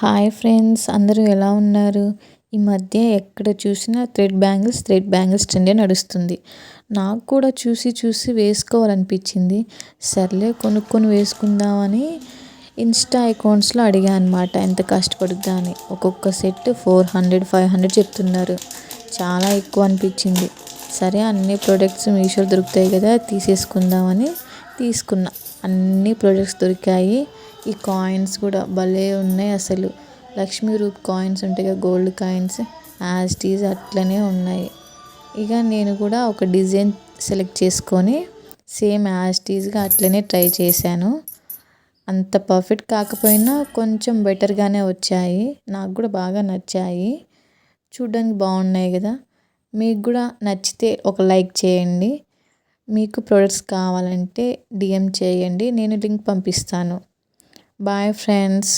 Hi friends, అందరూ ఎలా ఉన్నారు? ఈ మధ్య ఎక్కడ చూసినా థ్రెడ్ బ్యాంగిల్స్ ట్రెండే నడుస్తుంది. నాకు కూడా చూసి వేసుకోవాలనిపించింది. సర్లే కొనుక్కొని వేసుకుందామని ఇన్స్టా అకౌంట్స్లో అడిగా అనమాట, ఎంత కష్టపడుద్దా అని. ఒక్కొక్క సెట్ 400, 500 చెప్తున్నారు. చాలా ఎక్కువ అనిపించింది. సరే, అన్ని ప్రోడక్ట్స్ మీషోలో దొరుకుతాయి కదా, తీసేసుకుందామని తీసుకున్నా. అన్ని ప్రోడక్ట్స్ దొరికాయి. ఈ కాయిన్స్ కూడా భలే ఉన్నాయి అసలు. లక్ష్మీ రూప్ కాయిన్స్ ఉంటాయి కదా, gold coins, as it is అట్లనే ఉన్నాయి. ఇక నేను కూడా ఒక డిజైన్ సెలెక్ట్ చేసుకొని సేమ్ యాజ్ ఇట్ ఈజ్గా అట్లనే ట్రై చేశాను. అంత పర్ఫెక్ట్ కాకపోయినా కొంచెం బెటర్గానే వచ్చాయి. నాకు కూడా బాగా నచ్చాయి. చూడ్డానికి బాగున్నాయి కదా. మీకు కూడా నచ్చితే ఒక లైక్ చేయండి. మీకు ప్రొడక్ట్స్ కావాలంటే DM చేయండి, నేను లింక్ పంపిస్తాను. Bye friends.